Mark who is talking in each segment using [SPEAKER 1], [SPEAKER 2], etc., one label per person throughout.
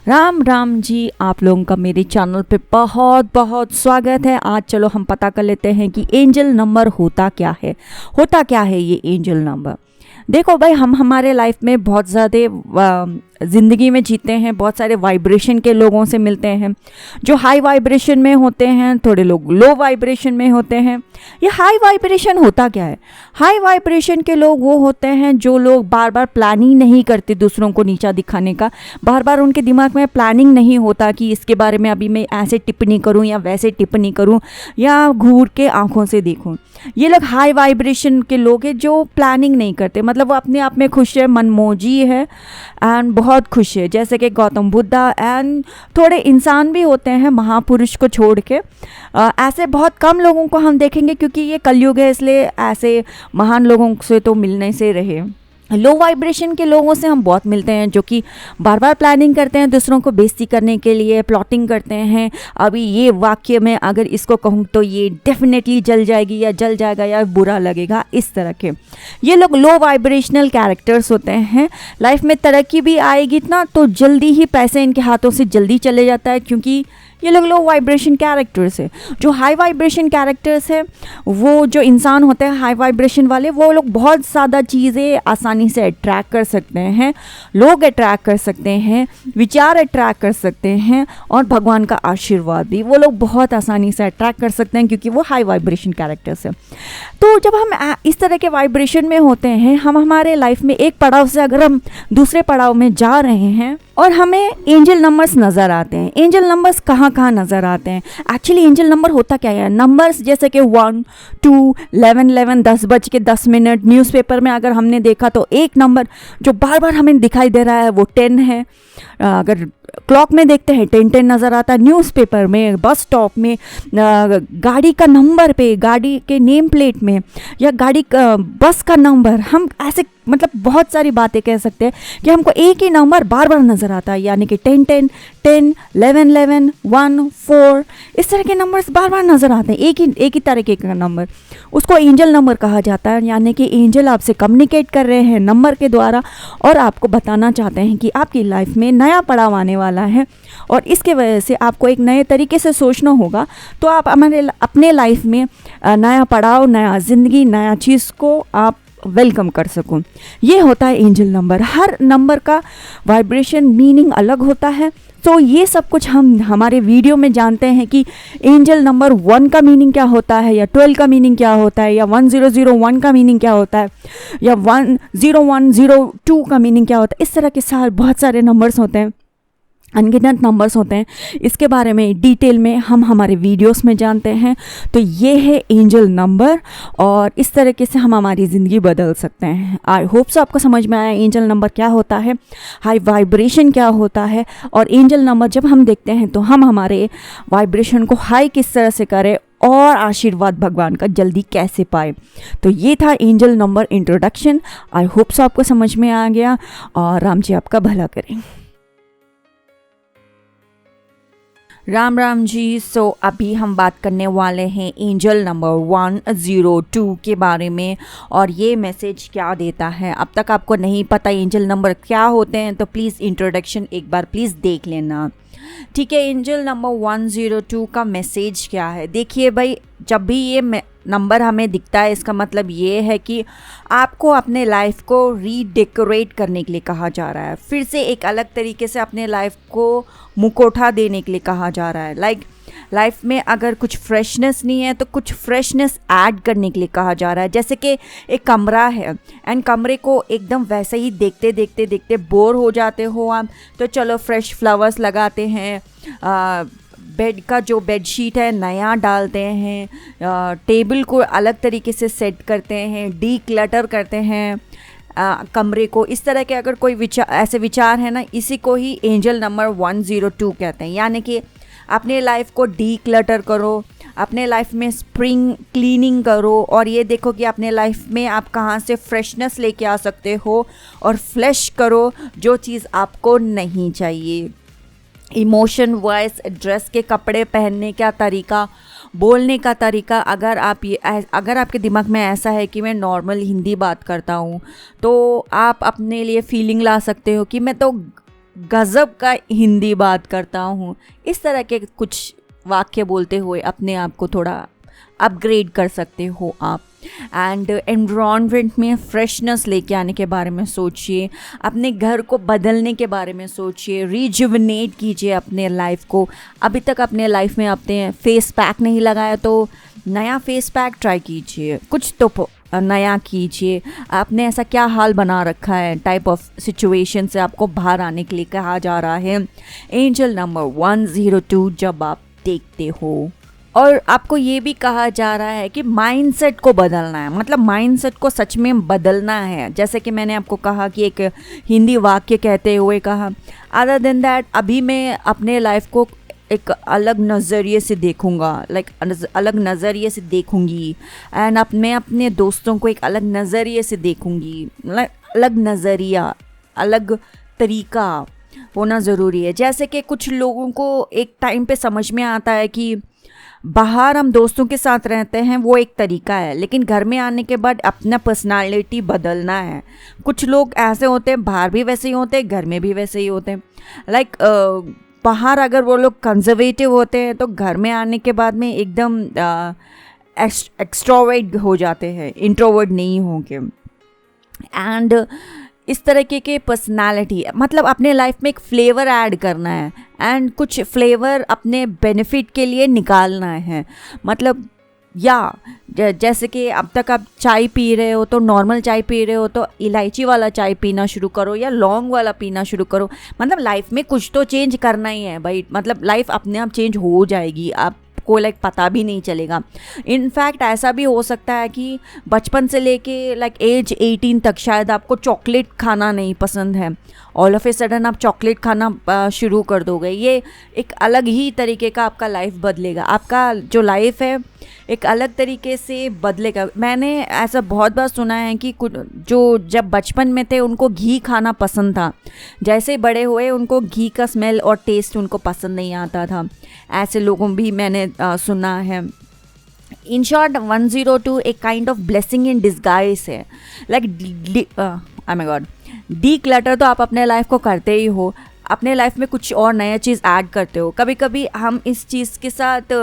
[SPEAKER 1] राम राम जी, आप लोगों का मेरे चैनल पे बहुत बहुत स्वागत है। आज चलो हम पता कर लेते हैं कि एंजल नंबर होता क्या है। ये एंजल नंबर। देखो भाई, हम हमारे लाइफ में बहुत ज़्यादा ज़िंदगी में जीते हैं, बहुत सारे वाइब्रेशन के लोगों से मिलते हैं। जो हाई वाइब्रेशन में होते हैं, थोड़े लोग लो वाइब्रेशन में होते हैं। ये हाई वाइब्रेशन होता क्या है? हाई वाइब्रेशन के लोग वो होते हैं जो लोग बार बार प्लानिंग नहीं करते दूसरों को नीचा दिखाने का। बार बार उनके दिमाग में प्लानिंग नहीं होता कि इसके बारे में अभी मैं ऐसे टिप्पणी करूं या वैसे टिप्पणी करूं या घूर के आंखों से देखूं। ये लोग हाई वाइब्रेशन के लोग हैं जो प्लानिंग नहीं करते, मतलब वो अपने आप में खुश है, मनमोजी है एंड बहुत खुश है। जैसे कि गौतम बुद्धा एंड थोड़े इंसान भी होते हैं महापुरुष को छोड़ के। ऐसे बहुत कम लोगों को हम देखेंगे क्योंकि ये कलयुग है, इसलिए ऐसे महान लोगों से तो मिलने से रहे। लो वाइब्रेशन के लोगों से हम बहुत मिलते हैं जो कि बार बार प्लानिंग करते हैं, दूसरों को बेइज्जती करने के लिए प्लॉटिंग करते हैं। अभी ये वाक्य में अगर इसको कहूँ तो ये डेफिनेटली जल जाएगी या जल जाएगा या बुरा लगेगा, इस तरह के ये लोग लो वाइब्रेशनल कैरेक्टर्स होते हैं। लाइफ में तरक्की भी आएगी ना तो जल्दी ही पैसे इनके हाथों से जल्दी चले जाता है क्योंकि ये लोग लो वाइब्रेशन कैरेक्टर्स है। जो हाई वाइब्रेशन कैरेक्टर्स है, वो जो इंसान होते हैं हाई वाइब्रेशन वाले, वो लोग बहुत ज़्यादा चीज़ें आसानी से अट्रैक्ट कर सकते हैं, लोग अट्रैक्ट कर सकते हैं, विचार अट्रैक्ट कर सकते हैं और भगवान का आशीर्वाद भी वो लोग बहुत आसानी से अट्रैक्ट कर सकते हैं क्योंकि वो हाई वाइब्रेशन कैरेक्टर्स है। तो जब हम इस तरह के वाइब्रेशन में होते हैं, हम हमारे लाइफ में एक पड़ाव से अगर हम दूसरे पड़ाव में जा रहे हैं और हमें एंजल नंबर्स नज़र आते हैं। एंजल नंबर्स कहाँ नज़र आते हैं? एक्चुअली एंजल नंबर होता क्या है? नंबर्स जैसे कि 1, 2, 11, 11, 10:10। न्यूज़पेपर में अगर हमने देखा तो एक नंबर जो बार बार हमें दिखाई दे रहा है वो 10 है। अगर क्लॉक में देखते हैं 10-10 नज़र आता है। न्यूज़पेपर में, बस स्टॉप में, गाड़ी का नंबर पे, गाड़ी के नेम प्लेट में या गाड़ी का बस का नंबर, हम ऐसे मतलब बहुत सारी बातें कह सकते हैं कि हमको एक ही नंबर बार बार नज़र आता है, यानी कि 10-10, 10, 11-11, 1, 4, इस तरह के नंबर्स बार बार नज़र आते हैं। एक ही तरीके का नंबर, उसको एंजल नंबर कहा जाता है। यानी कि एंजल आपसे कम्युनिकेट कर रहे हैं नंबर के द्वारा और आपको बताना चाहते हैं कि आपकी लाइफ में नया पड़ाव आने वाला है और इसके वजह से आपको एक नए तरीके से सोचना होगा। तो आप अपने लाइफ में नया पड़ाव, नया ज़िंदगी, नया चीज़ को आप वेलकम कर सकूं। ये होता है एंजल नंबर। हर नंबर का वाइब्रेशन मीनिंग अलग होता है। तो ये सब कुछ हम हमारे वीडियो में जानते हैं कि एंजल नंबर 1 का मीनिंग क्या होता है या 12 का मीनिंग क्या होता है या 1001 का मीनिंग क्या होता है या 10102 का मीनिंग क्या होता है। इस तरह के बहुत सारे नंबर्स होते हैं, अनगिनत नंबर्स होते हैं। इसके बारे में डिटेल में हम हमारे वीडियोस में जानते हैं। तो ये है एंजल नंबर और इस तरीके से हम हमारी ज़िंदगी बदल सकते हैं। आई होप सो आपको समझ में आया एंजल नंबर क्या होता है, हाई वाइब्रेशन क्या होता है और एंजल नंबर जब हम देखते हैं तो हम हमारे वाइब्रेशन को हाई किस तरह से करें और आशीर्वाद भगवान का जल्दी कैसे पाए। तो ये था angel number introduction. I hope so आपको समझ में आ गया और राम जी आपका भला करें। राम राम जी। सो अभी हम बात करने वाले हैं एंजल नंबर 102 के बारे में और ये मैसेज क्या देता है। अब तक आपको नहीं पता एंजल नंबर क्या होते हैं तो प्लीज़ इंट्रोडक्शन एक बार प्लीज़ देख लेना, ठीक है। एंजल नंबर 102 का मैसेज क्या है? देखिए भाई, जब भी ये नंबर हमें दिखता है इसका मतलब ये है कि आपको अपने लाइफ को रीडेकोरेट करने के लिए कहा जा रहा है, फिर से एक अलग तरीके से अपने लाइफ को मुखौटा देने के लिए कहा जा रहा है। लाइफ में अगर कुछ फ्रेशनेस नहीं है तो कुछ फ्रेशनेस ऐड करने के लिए कहा जा रहा है। जैसे कि एक कमरा है एंड कमरे को एकदम वैसे ही देखते देखते बोर हो जाते हो आप, तो चलो फ्रेश फ्लावर्स लगाते हैं, बेड का जो बेडशीट है नया डालते हैं, टेबल को अलग तरीके से सेट करते हैं, डी क्लटर करते हैं कमरे को। इस तरह के अगर कोई ऐसे विचार है ना, इसी को ही एंजल नंबर 102 कहते हैं। यानी कि अपने लाइफ को डी क्लटर करो, अपने लाइफ में स्प्रिंग क्लीनिंग करो और ये देखो कि अपने लाइफ में आप कहाँ से फ्रेशनेस लेके आ सकते हो और फ्लैश करो जो चीज़ आपको नहीं चाहिए। इमोशन, वॉइस, ड्रेस के कपड़े पहनने का तरीका, बोलने का तरीका, अगर आपके दिमाग में ऐसा है कि मैं नॉर्मल हिंदी बात करता हूँ तो आप अपने लिए फीलिंग ला सकते हो कि मैं तो गज़ब का हिंदी बात करता हूँ, इस तरह के कुछ वाक्य बोलते हुए अपने आप को थोड़ा अपग्रेड कर सकते हो आप। एंड एनवायरनमेंट में फ्रेशनेस लेके आने के बारे में सोचिए, अपने घर को बदलने के बारे में सोचिए, रिजुवनेट कीजिए अपने लाइफ को। अभी तक अपने लाइफ में आपने फेस पैक नहीं लगाया तो नया फेस पैक ट्राई कीजिए, कुछ तो नया कीजिए। आपने ऐसा क्या हाल बना रखा है टाइप ऑफ सिचुएशन से आपको बाहर आने के लिए कहा जा रहा है एंजल नंबर 102 जब आप देखते हो। और आपको ये भी कहा जा रहा है कि माइंडसेट को बदलना है, मतलब माइंडसेट को सच में बदलना है। जैसे कि मैंने आपको कहा कि एक हिंदी वाक्य कहते हुए कहा, अदर देन दैट अभी मैं अपने लाइफ को एक अलग नज़रिए से देखूँगा, अलग नज़रिए से देखूँगी। एंड मैं अपने दोस्तों को एक अलग नज़रिए से देखूँगी, अलग नज़रिया, अलग तरीका होना ज़रूरी है। जैसे कि कुछ लोगों को एक टाइम पे समझ में आता है कि बाहर हम दोस्तों के साथ रहते हैं वो एक तरीका है, लेकिन घर में आने के बाद अपना पर्सनालिटी बदलना है। कुछ लोग ऐसे होते हैं, बाहर भी वैसे ही होते हैं, घर में भी वैसे ही होते हैं। बाहर अगर वो लोग कंजर्वेटिव होते हैं तो घर में आने के बाद में एकदम एक्सट्रोवर्ट हो जाते हैं, इंट्रोवर्ट नहीं होंगे। एंड इस तरीके के पर्सनालिटी, मतलब अपने लाइफ में एक फ्लेवर ऐड करना है एंड कुछ फ्लेवर अपने बेनिफिट के लिए निकालना है। मतलब जैसे कि अब तक आप चाय पी रहे हो तो नॉर्मल चाय पी रहे हो तो इलायची वाला चाय पीना शुरू करो या लौंग वाला पीना शुरू करो। मतलब लाइफ में कुछ तो चेंज करना ही है भाई, मतलब लाइफ अपने आप चेंज हो जाएगी, आपको पता भी नहीं चलेगा। इनफैक्ट ऐसा भी हो सकता है कि बचपन से लेके एज 18 तक शायद आपको चॉकलेट खाना नहीं पसंद है, ऑल ऑफ ए सडन आप चॉकलेट खाना शुरू कर दोगे। ये एक अलग ही तरीके का आपका लाइफ बदलेगा, आपका जो लाइफ है एक अलग तरीके से बदलेगा। मैंने ऐसा बहुत बार सुना है कि जो जब बचपन में थे उनको घी खाना पसंद था, जैसे बड़े हुए उनको घी का स्मेल और टेस्ट उनको पसंद नहीं आता था। ऐसे लोगों भी मैंने सुना है। इन शॉर्ट 102 एक kind of blessing in disguise है। I my god, declutter तो आप अपने लाइफ को करते ही हो, अपने लाइफ में कुछ और नया चीज़ ऐड करते हो। कभी कभी हम इस चीज़ के साथ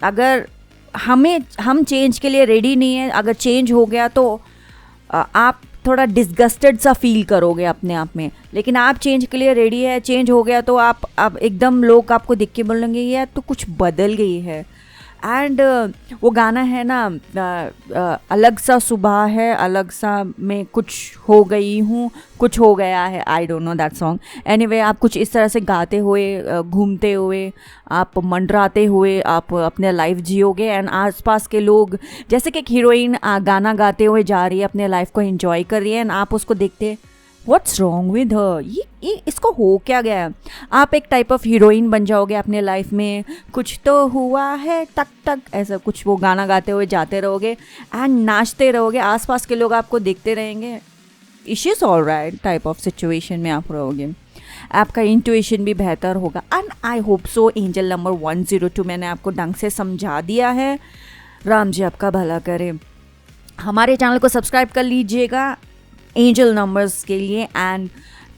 [SPEAKER 1] अगर हम चेंज के लिए रेडी नहीं है, अगर चेंज हो गया तो आप थोड़ा डिस्गस्टेड सा फील करोगे अपने आप में। लेकिन आप चेंज के लिए रेडी है, चेंज हो गया तो आप एकदम लोग आपको देख के बोलेंगे यार तो कुछ बदल गई है। एंड वो गाना है ना, अलग सा सुबह है, अलग सा मैं कुछ हो गई हूँ, कुछ हो गया है, I don't know that song. Anyway आप कुछ इस तरह से गाते हुए, घूमते हुए, आप मंडराते हुए आप अपने लाइफ जियोगे। एंड आसपास के लोग, जैसे कि एक हीरोइन गाना गाते हुए जा रही है, अपने लाइफ को एंजॉय कर रही है, एंड आप उसको देखते व्हाट्स रॉन्ग विद हर, ये इसको हो क्या गया है। आप एक टाइप ऑफ हीरोइन बन जाओगे अपने लाइफ में, कुछ तो हुआ है टक टक, ऐसा कुछ वो गाना गाते हुए जाते रहोगे एंड नाचते रहोगे, आसपास के लोग आपको देखते रहेंगे, इश is all right type of situation में आप रहोगे। आपका इंट्यूशन भी बेहतर होगा। And I hope so angel number 102 मैंने आपको ढंग से समझा दिया है। राम जी आपका भला करे। हमारे चैनल को सब्सक्राइब कर लीजिएगा एंजल नंबर्स के लिए, and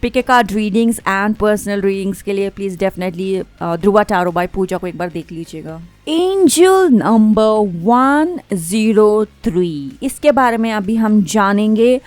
[SPEAKER 1] pick card readings and personal readings के लिए please definitely Dhruva tarot by Pooja को एक बार देख लीजिएगा। एंजल नंबर 103, इसके बारे में अभी हम जानेंगे।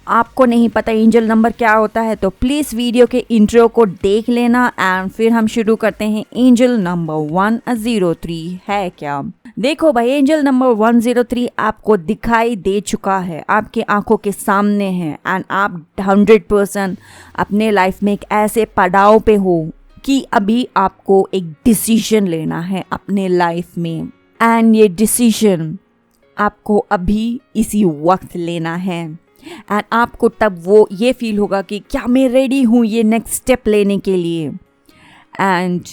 [SPEAKER 1] आपको नहीं पता एंजल नंबर क्या होता है तो प्लीज़ वीडियो के इंट्रो को देख लेना एंड फिर हम शुरू करते हैं। एंजल नंबर 103 है क्या? देखो भाई, एंजल नंबर 103 आपको दिखाई दे चुका है, आपकी आंखों के सामने है, एंड आप 100% अपने लाइफ में एक ऐसे पड़ाव पे हो कि अभी आपको एक डिसीजन लेना है अपने लाइफ में। एंड ये डिसीजन आपको अभी इसी वक्त लेना है। एंड आपको तब वो ये फील होगा कि क्या मैं रेडी हूँ ये नेक्स्ट स्टेप लेने के लिए। एंड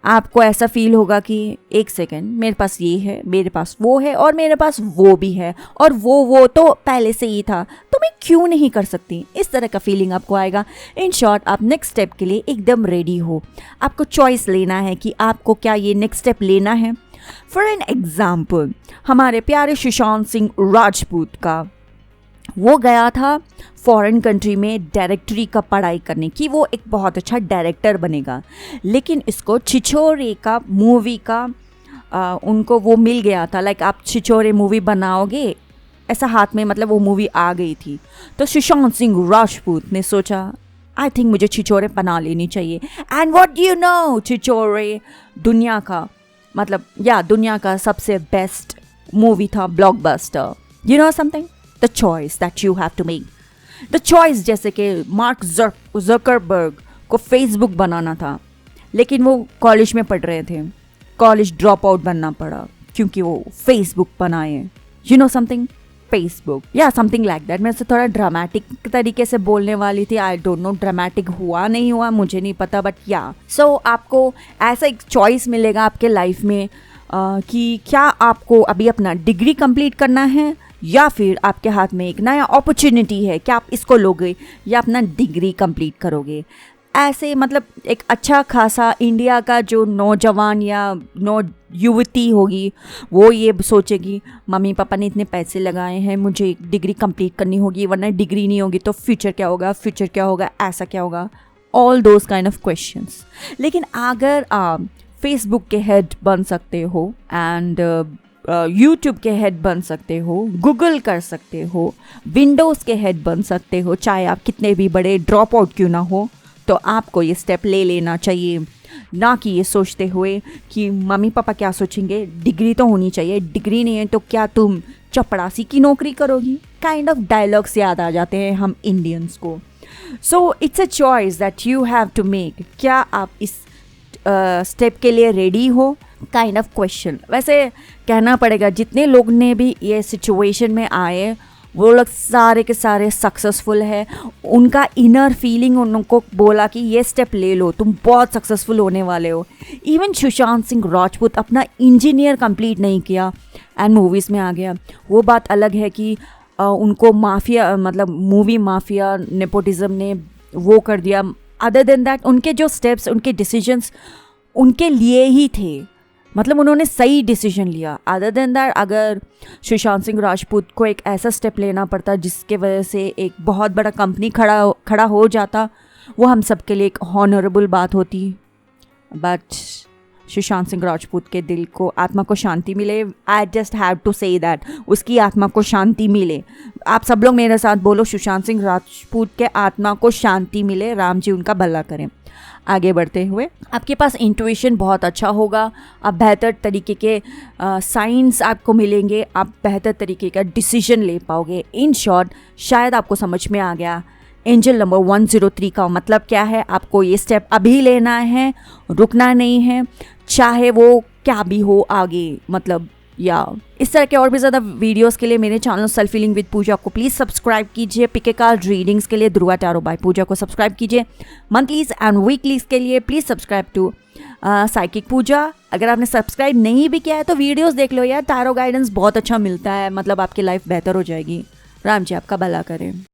[SPEAKER 1] आपको ऐसा फील होगा कि एक सेकेंड, मेरे पास ये है, मेरे पास वो है, और मेरे पास वो भी है, और वो तो पहले से ही था, तो मैं क्यों नहीं कर सकती। इस तरह का फीलिंग आपको आएगा। इन शॉर्ट आप नेक्स्ट स्टेप के लिए एकदम रेडी हो। आपको चॉइस लेना है कि आपको क्या ये नेक्स्ट स्टेप लेना है। फॉर एन एग्जाम्पल, हमारे प्यारे सुशांत सिंह राजपूत का वो गया था फॉरेन कंट्री में डायरेक्टरी का पढ़ाई करने की, वो एक बहुत अच्छा डायरेक्टर बनेगा। लेकिन इसको छिछोरे का मूवी का उनको वो मिल गया था, लाइक आप छिछोरे मूवी बनाओगे ऐसा हाथ में, मतलब वो मूवी आ गई थी। तो सुशांत सिंह राजपूत ने सोचा आई थिंक मुझे छिछोरे बना लेनी चाहिए। And what do you know, Chhichhore दुनिया का मतलब दुनिया का सबसे बेस्ट मूवी था, blockbuster. You know something, the choice that you have to make, the choice जैसे कि मार्क जकरबर्ग को फेसबुक बनाना था, लेकिन वो कॉलेज में पढ़ रहे थे, कॉलेज ड्रॉप आउट बनना पड़ा क्योंकि वो फेसबुक बनाए। यू नो समथिंग, फेसबुक या समथिंग लाइक दैट। मैं थोड़ा ड्रामेटिक तरीके से बोलने वाली थी, आई डोंट नो ड्रामेटिक हुआ नहीं हुआ मुझे नहीं पता, बट सो आपको ऐसा एक चॉइस मिलेगा आपके लाइफ में कि क्या आपको अभी अपना डिग्री कंप्लीट करना है या फिर आपके हाथ में एक नया अपॉर्चुनिटी है, क्या आप इसको लोगे या अपना डिग्री कंप्लीट करोगे। ऐसे मतलब एक अच्छा खासा इंडिया का जो नौजवान या युवती होगी वो ये सोचेगी मम्मी पापा ने इतने पैसे लगाए हैं, मुझे डिग्री कंप्लीट करनी होगी, वरना डिग्री नहीं होगी तो फ्यूचर क्या होगा, फ्यूचर क्या होगा, ऐसा क्या होगा, all those kind of questions. लेकिन अगर आप फेसबुक के हेड बन सकते हो एंड यूट्यूब के हेड बन सकते हो, गूगल कर सकते हो, विंडोज़ के हेड बन सकते हो, चाहे आप कितने भी बड़े ड्रॉप आउट क्यों ना हो, तो आपको ये स्टेप ले लेना चाहिए। ना कि ये सोचते हुए कि मम्मी पापा क्या सोचेंगे, डिग्री तो होनी चाहिए, डिग्री नहीं है तो क्या तुम चपड़ासी की नौकरी करोगी, काइंड ऑफ डायलॉग्स याद आ जाते हैं हम इंडियंस को। So it's a choice that you have to make, क्या आप इस स्टेप के लिए रेडी हो, काइंड ऑफ क्वेश्चन। वैसे कहना पड़ेगा जितने लोग ने भी ये सिचुएशन में आए वो लोग सारे के सारे सक्सेसफुल है, उनका इनर फीलिंग उनको बोला कि ये स्टेप ले लो, तुम बहुत सक्सेसफुल होने वाले हो। इवन सुशांत सिंह राजपूत अपना इंजीनियर कंप्लीट नहीं किया एंड मूवीज़ में आ गया। वो बात अलग है कि उनको माफिया मतलब मूवी माफिया नेपोटिज्म ने वो कर दिया। अदर देन दैट उनके जो स्टेप्स, उनके डिसीजंस उनके लिए ही थे, मतलब उन्होंने सही डिसीजन लिया। अदर देन दैट अगर सुशांत सिंह राजपूत को एक ऐसा स्टेप लेना पड़ता जिसके वजह से एक बहुत बड़ा कंपनी खड़ा हो जाता, वो हम सब के लिए एक हॉनरेबल बात होती। बट सुशांत सिंह राजपूत के दिल को, आत्मा को शांति मिले। I just have to say that, उसकी आत्मा को शांति मिले। आप सब लोग मेरे साथ बोलो, सुशांत सिंह राजपूत के आत्मा को शांति मिले, राम जी उनका भला करें। आगे बढ़ते हुए आपके पास इंट्यूशन बहुत अच्छा होगा, आप बेहतर तरीके के साइंस आपको मिलेंगे, आप बेहतर तरीके का डिसीजन ले पाओगे। इन शॉर्ट शायद आपको समझ में आ गया एंजल नंबर 103 का मतलब क्या है। आपको ये स्टेप अभी लेना है, रुकना नहीं है, चाहे वो क्या भी हो आगे। मतलब इस तरह के और भी ज़्यादा वीडियोस के लिए मेरे चैनल सेल्फ हीलिंग विद पूजा को प्लीज़ सब्सक्राइब कीजिए। पिके कार्ड रीडिंग्स के लिए ध्रुवा टैरो बाय पूजा को सब्सक्राइब कीजिए। मंथलीज एंड वीकलीज के लिए प्लीज़ सब्सक्राइब टू साइकिक पूजा। अगर आपने सब्सक्राइब नहीं भी किया है तो वीडियोस देख लो यार, टैरो गाइडेंस बहुत अच्छा मिलता है, मतलब आपकी लाइफ बेहतर हो जाएगी। राम जी आपका भला करें।